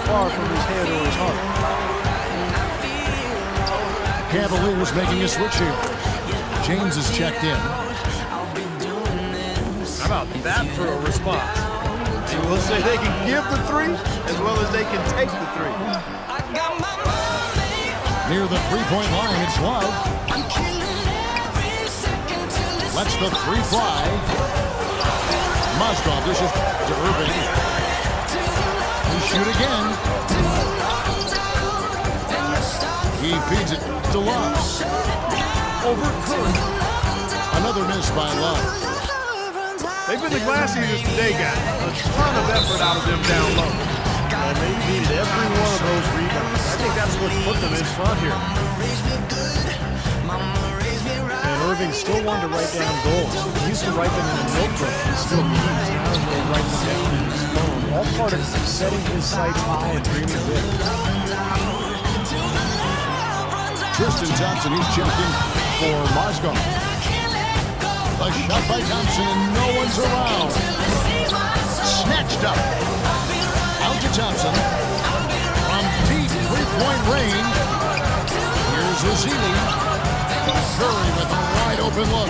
far from his head or his heart. Cavaliers making a switch here. James is checked in. How about that for a response? And we'll say they can give the three as well as they can take the three. Near the three-point line, it's Love. Lets the three fly. Mozgov dishes to Irving. He shoot again. He feeds it to Love. Over Curry. Another miss by Love. They've been the glass eaters today, guys. A ton of effort out of them down low. And they needed every one of those rebounds. I think that's what put them in front here. And Irving still wanted to write down goals. He used to write them in a notebook. He still keeps. Now he'll write them down in his phone. All part of setting his sights high and dreaming big. Tristan Thompson, he's checking for Mozgov. A shot by Thompson, and no one's around. Snatched up. Out to Thompson. From deep three-point range. Here's Ezeli. Curry with a wide-open look.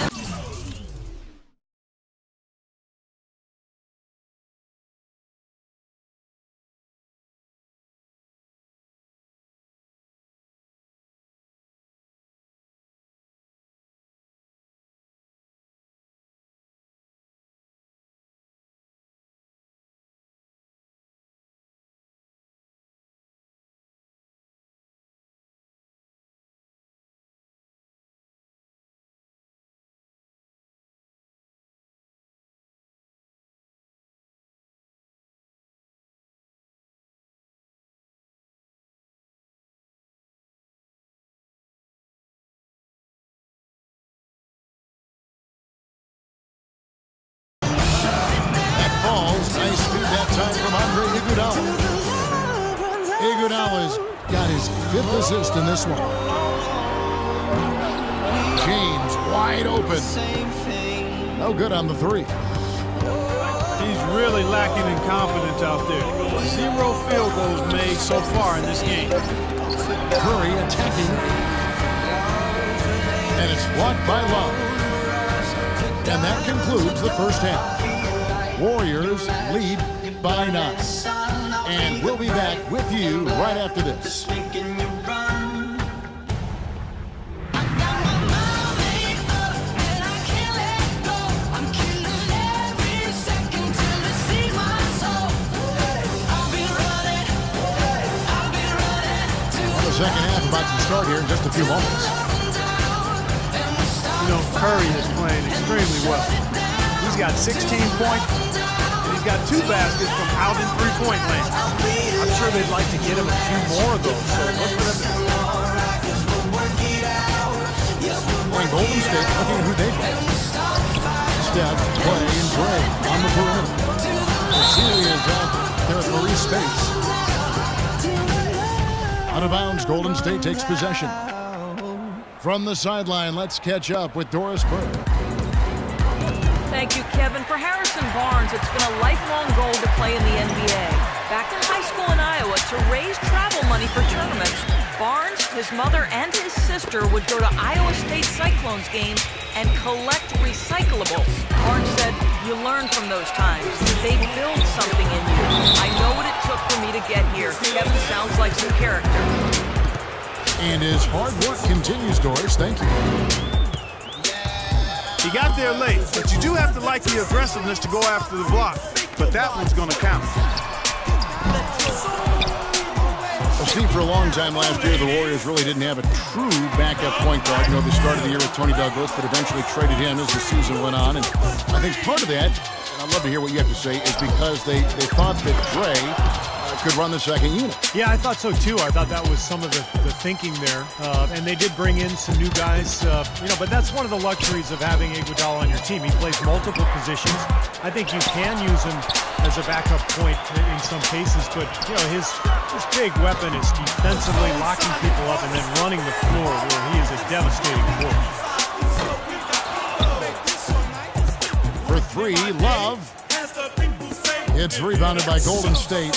Nice feed that time from Andre Iguodala. Iguodala's got his 5th assist in this one. James wide open. No good on the three. He's really lacking in confidence out there. 0 field goals made so far in this game. Curry attacking. And it's blocked by Love. And that concludes the first half. Warriors lead by 9. And we'll be back with you right after this. The second half about to start here in just a few moments. You know, Curry is playing extremely well. He's got 16 points. He's got 2 baskets from out in three-point land. I'm sure they'd like to get him a few more of those. So look for them. Playing Golden State, looking at who they've got. Steph, Clay, and Dre on the perimeter. Celia is out there at Maurice Space. Out of bounds, Golden State takes possession. From the sideline, let's catch up with Doris Burke. Thank you, Kevin. For Harrison Barnes, it's been a lifelong goal to play in the NBA. Back in high school in Iowa, to raise travel money for tournaments, Barnes, his mother, and his sister would go to Iowa State Cyclones games and collect recyclables. Barnes said, "You learn from those times. They build something in you. I know what it took for me to get here." Kevin sounds like some character. And his hard work continues, Doris. Thank you. He got there late, but you do have to like the aggressiveness to go after the block. But that one's going to count. Well, Steve, for a long time last year, the Warriors really didn't have a true backup point guard. You know, they started the year with Tony Douglas, but eventually traded him as the season went on. And I think part of that, and I'd love to hear what you have to say, is because they thought that Dre could run the second unit. Yeah, I thought so too. I thought that was some of the thinking there. And they did bring in some new guys, but that's one of the luxuries of having Iguodala on your team. He plays multiple positions. I think you can use him as a backup point in some cases, but his big weapon is defensively locking people up and then running the floor where he is a devastating force. For three, Love. It's rebounded by Golden State.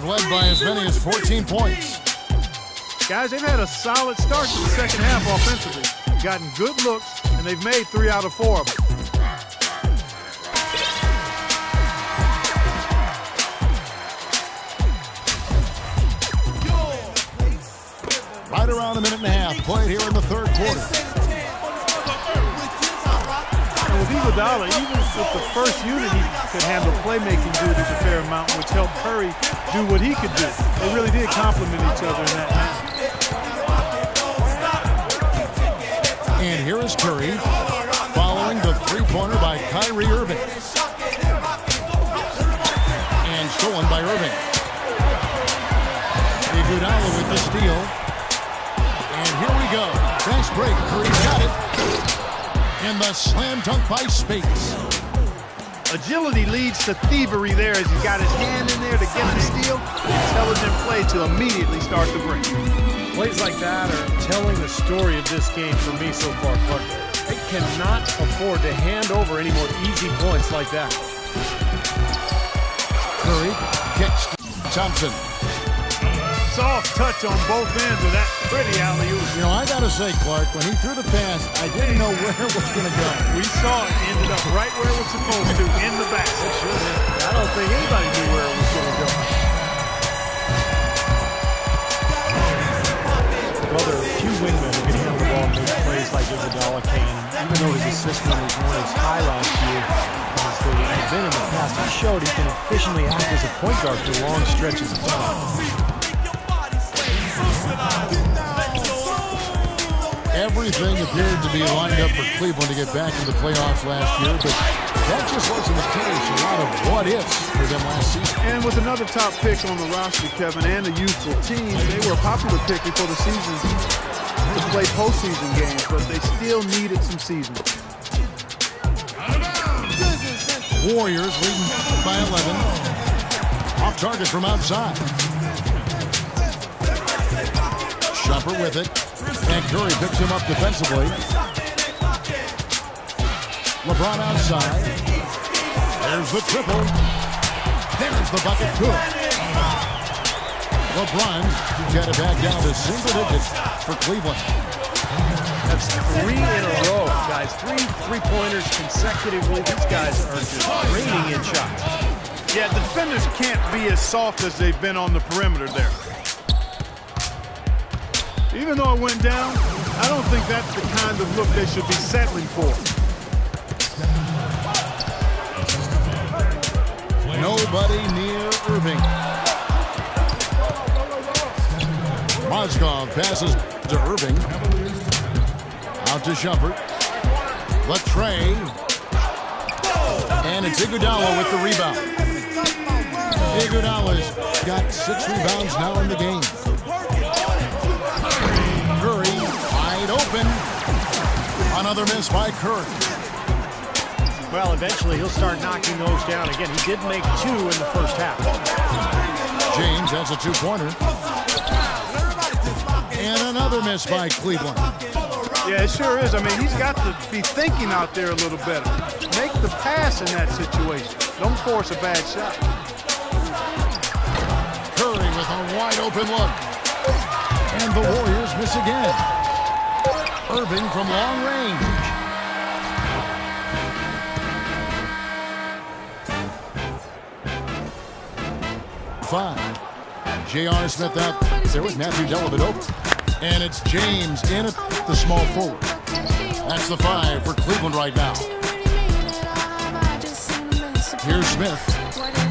led by as many as 14 points. Guys, they've had a solid start to the second half offensively. Gotten good looks, and they've made 3 out of 4 of them. Right around a minute and a half played here in the third quarter. And with Iguodala, even with the first unit, he could handle playmaking duties a fair amount, which helped Curry do what he could do. They really did complement each other in that game. And here is Curry following the three-pointer by Kyrie Irving. And stolen by Irving. Iguodala with the steal. And here we go. Fast break. Curry got it. And the slam dunk by Spates. Agility leads to thievery there as he's got his hand in there to get the steal. Intelligent play to immediately start the break. Plays like that are telling the story of this game for me so far, Clark. They cannot afford to hand over any more easy points like that. Curry kicks to Thompson. Soft touch on both ends of that pretty alley-oop. You know, I got to say, Clark, when he threw the pass, I didn't know where it was going to go. We saw it ended up right where it was supposed to, in the back. Sure did. I don't think anybody knew where it was going to go. Well, there are a few wingmen who can handle the ball and make plays like Iguodala can. Even though his assist numbers weren't as high last year as they had been in the past, he showed he can efficiently act as a point guard for long stretches of time. Everything appeared to be lined up for Cleveland to get back in the playoffs last year, but that just wasn't the case. A lot of what-ifs for them last season. And with another top pick on the roster, Kevin, and a youthful team, they were a popular pick before the season to play postseason games, but they still needed some seasoning. Warriors leading by 11. Off target from outside. Shumpert with it. And Curry picks him up defensively. LeBron outside. There's the triple. There's the bucket. Good. LeBron got it back down to single digits for Cleveland. That's 3 in a row, guys. 3 three-pointers consecutively. These guys are just raining in shots. Yeah, the defenders can't be as soft as they've been on the perimeter there. Even though it went down, I don't think that's the kind of look they should be settling for. Nobody near Irving. Mozgov passes to Irving. Out to Shumpert. Latrey. And it's Iguodala with the rebound. Iguodala's got 6 rebounds now in the game. Curry wide open. Another miss by Curry. Well, eventually he'll start knocking those down. Again, he did make 2 in the first half. James has a 2-pointer. And another miss by Cleveland. Yeah, it sure is. I mean, he's got to be thinking out there a little better. Make the pass in that situation. Don't force a bad shot. Curry with a wide open look. And the Warriors miss again. Irving from long range. Five. J.R. Smith out there with Matthew Dellavedova. And it's James in at the small forward. That's the 5 for Cleveland right now. Here's Smith.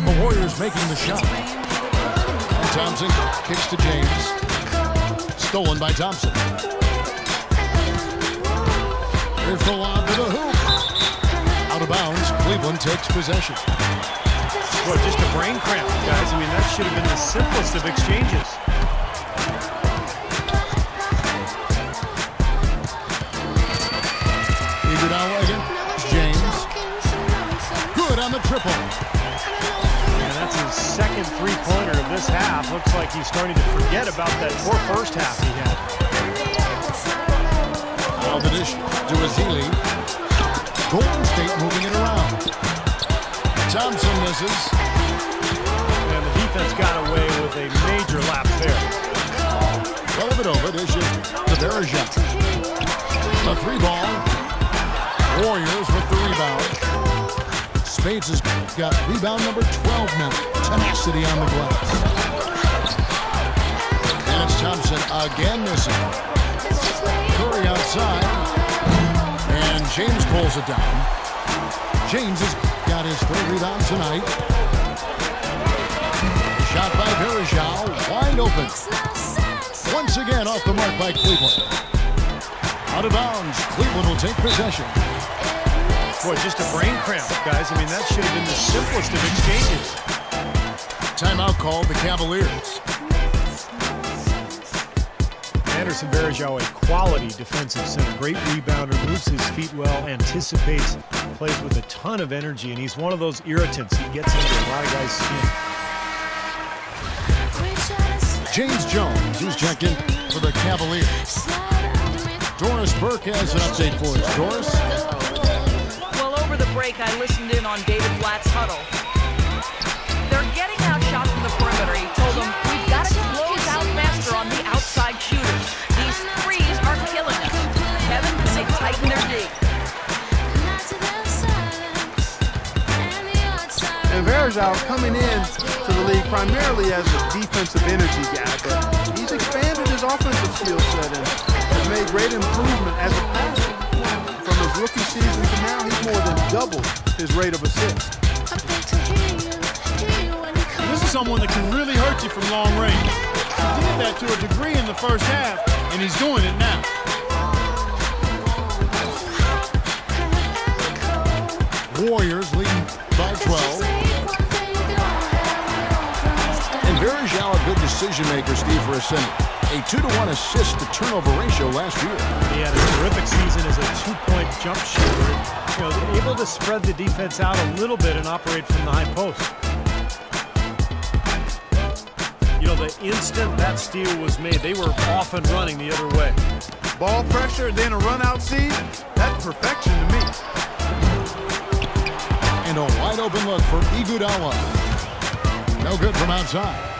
The Warriors making the shot. And Thompson kicks to James. Stolen by Thompson. Here's the lob to the hoop. Out of bounds. Cleveland takes possession. Well, just a brain cramp, guys. I mean, that should have been the simplest of exchanges. Iguodala again. James. Good on the triple. And that's his second three-pointer of this half. Looks like he's starting to forget about that poor first half he had. Now the dish to Azili. Golden State moving it around. Thompson misses. And the defense got away with Dellavedova dishes to Bergeron. The 3-ball. Warriors with the rebound. Spades has got rebound number 12 now. Tenacity on the glass. And it's Thompson again missing. Curry outside. And James pulls it down. James has got his 3rd rebound tonight. Shot by Bergeron, wide open. Once again off the mark by Cleveland. Out of bounds, Cleveland will take possession. Boy, just a brain cramp, guys. I mean, that should have been the simplest of exchanges. Timeout called the Cavaliers. Anderson Varejao, a quality defensive center. Great rebounder, moves his feet well, anticipates, plays with a ton of energy, and he's one of those irritants. He gets into a lot of guys' skin. James Jones, he's checking for the Cavaliers. Doris Burke has an update for us. Doris? Well, over the break, I listened in on David Blatt's huddle. They're getting outshot from the perimeter. He told them, we've got to close out faster on the outside shooters. These threes are killing us. Kevin, can they tighten their D? And Varejao coming in to the league primarily as a defensive energy guy, but he's expanded his offensive skill set and has made great improvement as a passer. From his rookie season to now, he's more than doubled his rate of assists. This is someone that can really hurt you from long range. He did that to a degree in the first half, and he's doing it now. Warriors leading by 12. And Varejao, a good decision maker, Steve, for a center. A 2-to-1 assist to turnover ratio last year. He had a terrific season as a 2-point jump shooter. You know, able to spread the defense out a little bit and operate from the high post. You know, the instant that steal was made, they were off and running the other way. Ball pressure, then a run-out seed, that's perfection to me. And a wide-open look for Iguodala. No good from outside.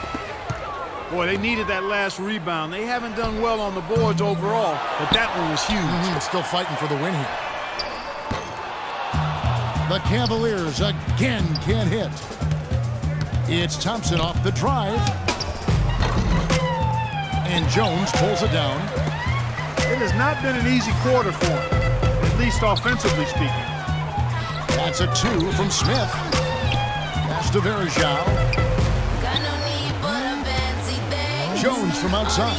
Boy, they needed that last rebound. They haven't done well on the boards overall, but that one was huge. Still fighting for the win here. The Cavaliers again can't hit. It's Thompson off the drive. And Jones pulls it down. It has not been an easy quarter for him, at least offensively speaking. That's a 2 from Smith. Pass to Varejao. Jones from outside.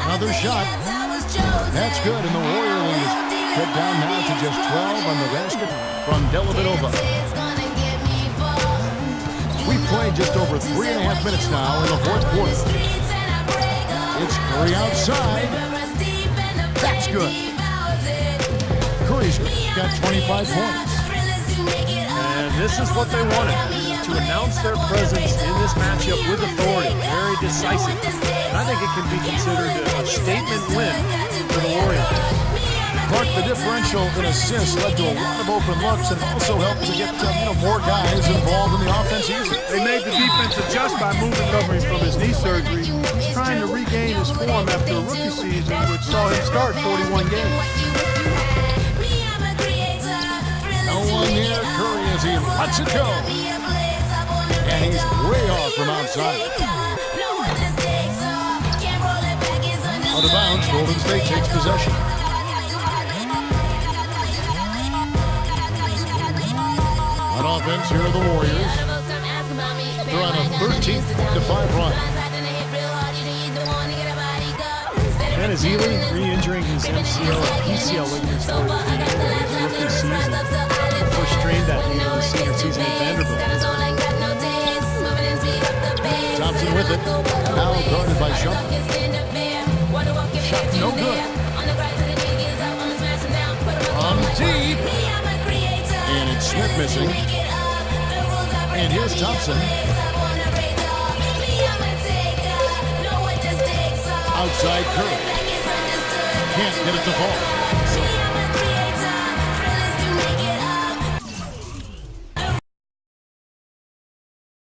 Another shot. That's good, and the Warrior lead is cut down now to just 12 on the basket from Dellavedova. We played just over 3.5 minutes now in the 4th quarter. It's Curry outside. That's good. Curry's got 25 points. And this is what they wanted, to announce their presence in this matchup with authority, very decisive. And I think it can be considered a statement win for the Warriors. Clark, the differential in assists led to a lot of open looks and also helped to get more guys involved in the offense easily. They made the defense adjust by recovering from his knee surgery. He's trying to regain his form after a rookie season, which saw him start 41 games. No one near Curry as he lets it go. And he's way off from outside. Out of bounds, Golden State takes possession. On offense, here are the Warriors. They're on a 13-5 run. Dennis Ely re-injuring his MCL and PCL ligaments for his rookie season. First strained that knee in the senior season at Vanderbilt. Thompson with it. Now guarded by Shumpert. Shot no good. On deep. And it's Smith missing. And here's Thompson. Outside Curry. Can't get it to fall.